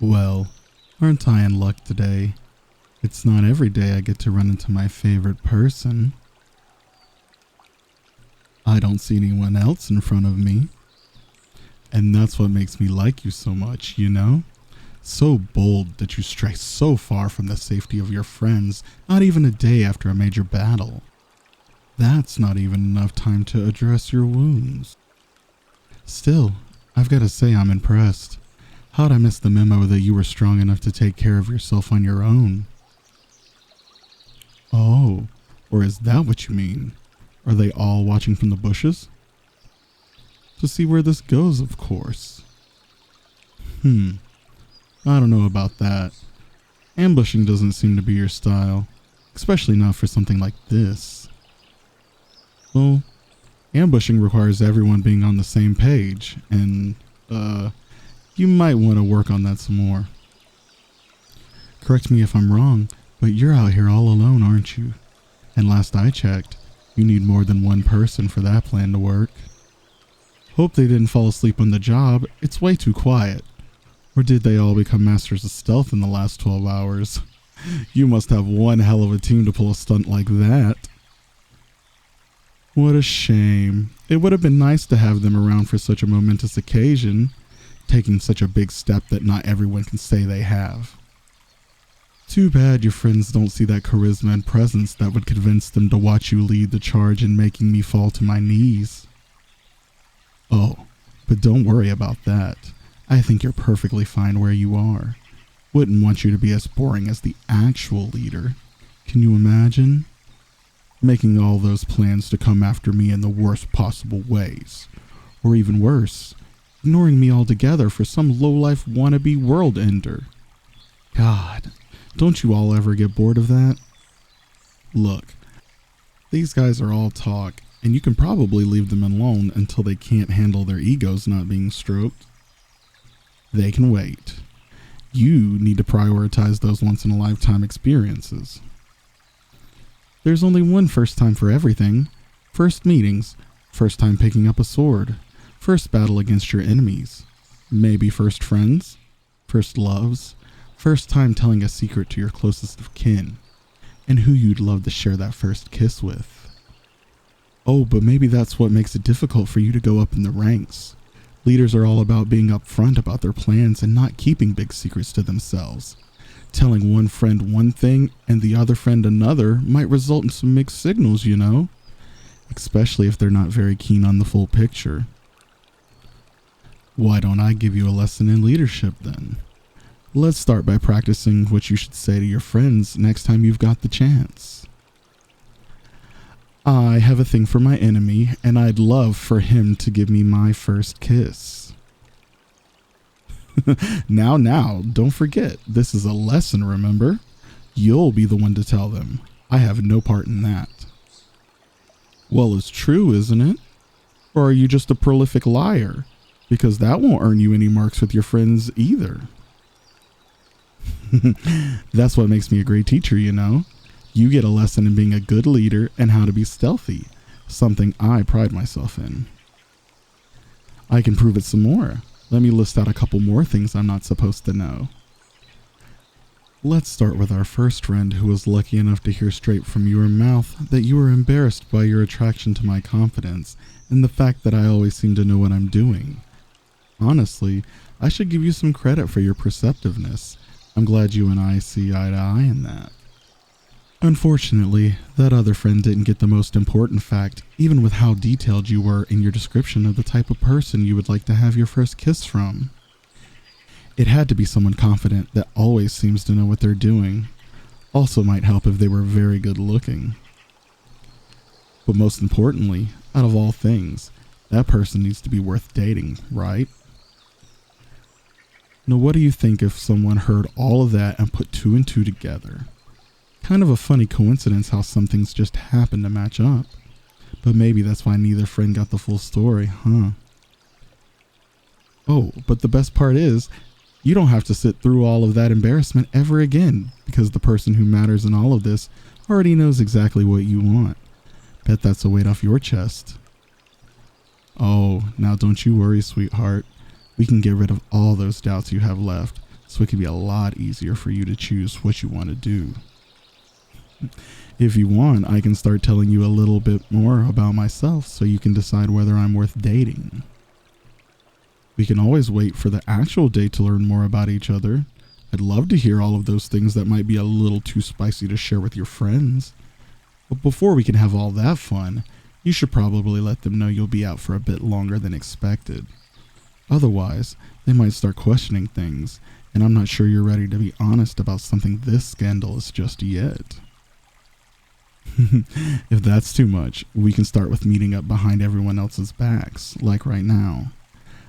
Well, aren't I in luck today? It's not every day I get to run into my favorite person. I don't see anyone else in front of me. And that's what makes me like you so much, you know? So bold that you stray so far from the safety of your friends, not even a day after a major battle. That's not even enough time to address your wounds. Still, I've got to say I'm impressed. How'd I miss the memo that you were strong enough to take care of yourself on your own? Oh, or is that what you mean? Are they all watching from the bushes? To see where this goes, of course. I don't know about that. Ambushing doesn't seem to be your style, especially not for something like this. Well, ambushing requires everyone being on the same page, and, you might want to work on that some more. Correct me if I'm wrong, but you're out here all alone, aren't you? And last I checked, you need more than one person for that plan to work. Hope they didn't fall asleep on the job. It's way too quiet. Or did they all become masters of stealth in the last 12 hours? You must have one hell of a team to pull a stunt like that. What a shame. It would have been nice to have them around for such a momentous occasion, taking such a big step that not everyone can say they have. Too bad your friends don't see that charisma and presence that would convince them to watch you lead the charge in making me fall to my knees. Oh, but don't worry about that. I think you're perfectly fine where you are. Wouldn't want you to be as boring as the actual leader. Can you imagine? Making all those plans to come after me in the worst possible ways. Or even worse, ignoring me altogether for some lowlife wannabe world ender. God, don't you all ever get bored of that? Look, these guys are all talk, and you can probably leave them alone until they can't handle their egos not being stroked. They can wait. You need to prioritize those once-in-a-lifetime experiences. There's only one first time for everything. First meetings, first time picking up a sword, first battle against your enemies, maybe first friends, first loves, first time telling a secret to your closest of kin, and who you'd love to share that first kiss with. Oh, but maybe that's what makes it difficult for you to go up in the ranks. Leaders are all about being upfront about their plans and not keeping big secrets to themselves. Telling one friend one thing and the other friend another might result in some mixed signals, you know? Especially if they're not very keen on the full picture. Why don't I give you a lesson in leadership then? Let's start by practicing what you should say to your friends next time you've got the chance. I have a thing for my enemy, and I'd love for him to give me my first kiss. Now, don't forget, this is a lesson, remember? You'll be the one to tell them. I have no part in that. Well, it's true, isn't it? Or are you just a prolific liar? Because that won't earn you any marks with your friends either. That's what makes me a great teacher, you know? You get a lesson in being a good leader and how to be stealthy, something I pride myself in. I can prove it some more. Let me list out a couple more things I'm not supposed to know. Let's start with our first friend who was lucky enough to hear straight from your mouth that you were embarrassed by your attraction to my confidence and the fact that I always seem to know what I'm doing. Honestly, I should give you some credit for your perceptiveness. I'm glad you and I see eye to eye in that. Unfortunately, that other friend didn't get the most important fact, even with how detailed you were in your description of the type of person you would like to have your first kiss from. It had to be someone confident that always seems to know what they're doing. Also might help if they were very good looking. But most importantly, out of all things, that person needs to be worth dating, right? Now, what do you think if someone heard all of that and put two and two together? Kind of a funny coincidence how some things just happen to match up. But maybe that's why neither friend got the full story, huh? Oh, but the best part is, you don't have to sit through all of that embarrassment ever again, because the person who matters in all of this already knows exactly what you want. Bet that's a weight off your chest. Oh, now don't you worry, sweetheart. We can get rid of all those doubts you have left, so it can be a lot easier for you to choose what you want to do. If you want, I can start telling you a little bit more about myself so you can decide whether I'm worth dating. We can always wait for the actual date to learn more about each other. I'd love to hear all of those things that might be a little too spicy to share with your friends. But before we can have all that fun, you should probably let them know you'll be out for a bit longer than expected. Otherwise, they might start questioning things, and I'm not sure you're ready to be honest about something this scandalous just yet. If that's too much, we can start with meeting up behind everyone else's backs, like right now.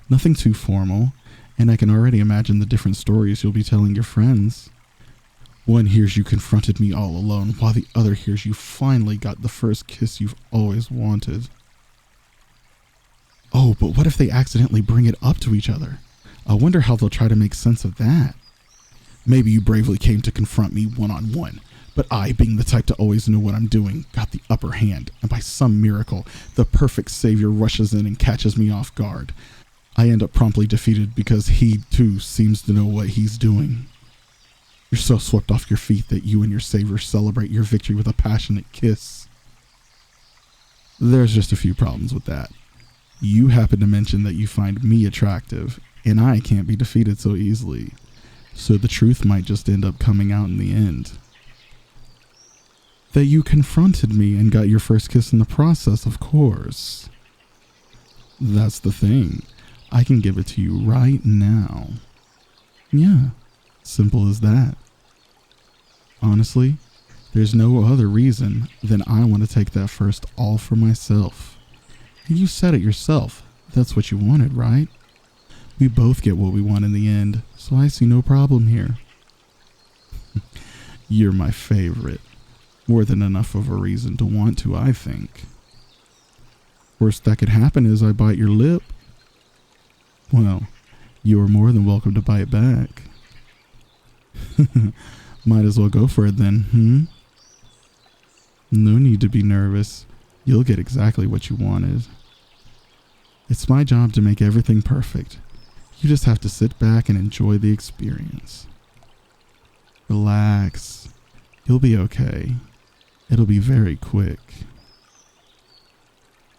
Nothing too formal, and I can already imagine the different stories you'll be telling your friends. One hears you confronted me all alone, while the other hears you finally got the first kiss you've always wanted. Oh, but what if they accidentally bring it up to each other? I wonder how they'll try to make sense of that. Maybe you bravely came to confront me one-on-one, but I, being the type to always know what I'm doing, got the upper hand, and by some miracle, the perfect savior rushes in and catches me off guard. I end up promptly defeated because he, too, seems to know what he's doing. You're so swept off your feet that you and your savior celebrate your victory with a passionate kiss. There's just a few problems with that. You happen to mention that you find me attractive, and I can't be defeated so easily. So the truth might just end up coming out in the end. That you confronted me and got your first kiss in the process, of course. That's the thing. I can give it to you right now. Yeah, simple as that. Honestly, there's no other reason than I want to take that first all for myself. And you said it yourself. That's what you wanted, right? We both get what we want in the end, so I see no problem here. You're my favorite. More than enough of a reason to want to, I think. Worst that could happen is I bite your lip. Well, you are more than welcome to bite back. Might as well go for it then, No need to be nervous. You'll get exactly what you wanted. It's my job to make everything perfect. You just have to sit back and enjoy the experience. Relax. You'll be okay. It'll be very quick.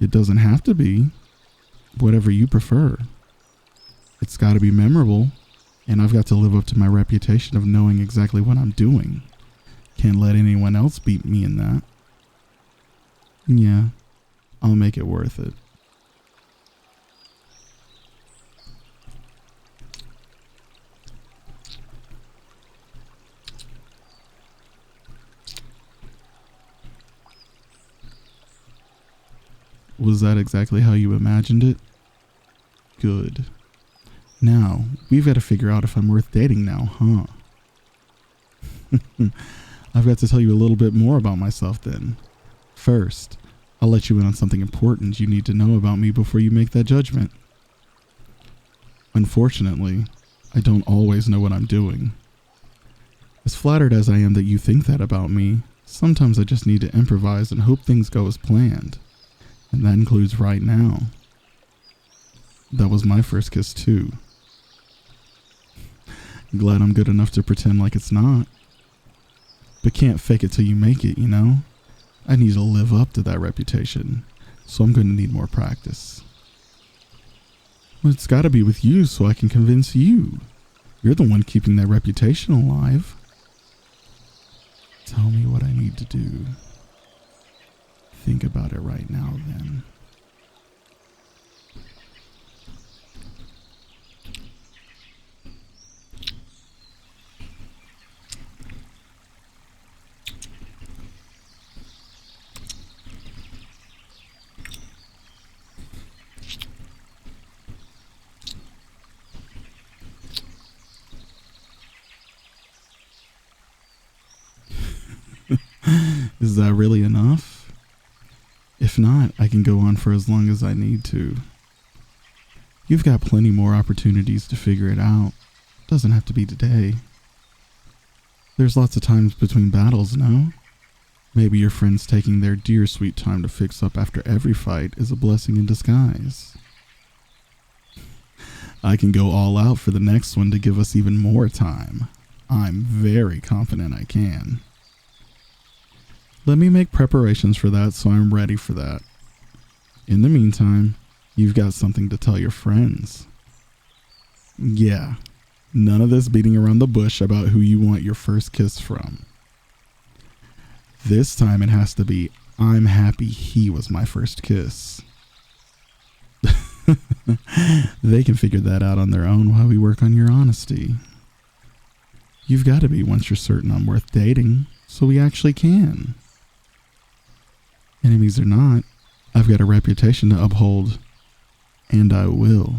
It doesn't have to be. Whatever you prefer. It's got to be memorable, and I've got to live up to my reputation of knowing exactly what I'm doing. Can't let anyone else beat me in that. Yeah, I'll make it worth it. Was that exactly how you imagined it? Good. Now, we've got to figure out if I'm worth dating now, huh? I've got to tell you a little bit more about myself then. First, I'll let you in on something important you need to know about me before you make that judgment. Unfortunately, I don't always know what I'm doing. As flattered as I am that you think that about me, sometimes I just need to improvise and hope things go as planned. And that includes right now. That was my first kiss too. Glad I'm good enough to pretend like it's not. But can't fake it till you make it, you know? I need to live up to that reputation, so I'm going to need more practice. Well, it's got to be with you so I can convince you. You're the one keeping that reputation alive. Tell me what I need to do. Think about it right now, then. Is that really enough? If not, I can go on for as long as I need to. You've got plenty more opportunities to figure it out. Doesn't have to be today. There's lots of times between battles, no? Maybe your friends taking their dear sweet time to fix up after every fight is a blessing in disguise. I can go all out for the next one to give us even more time. I'm very confident I can. Let me make preparations for that so I'm ready for that. In the meantime, you've got something to tell your friends. Yeah, none of this beating around the bush about who you want your first kiss from. This time it has to be, I'm happy he was my first kiss. They can figure that out on their own while we work on your honesty. You've got to be once you're certain I'm worth dating, so we actually can. Enemies or not, I've got a reputation to uphold, and I will.